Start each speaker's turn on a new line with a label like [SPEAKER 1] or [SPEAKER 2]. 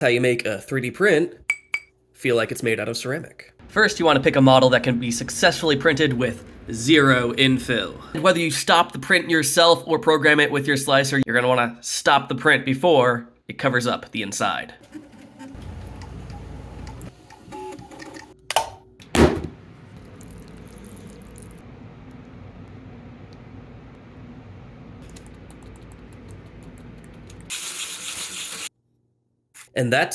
[SPEAKER 1] How you make a 3D print feel like it's made out of ceramic.
[SPEAKER 2] First, you want to pick a model that can be successfully printed with zero infill. Whether you stop the print yourself or program it with your slicer, you're going to want to stop the print before it covers up the inside.
[SPEAKER 1] And that's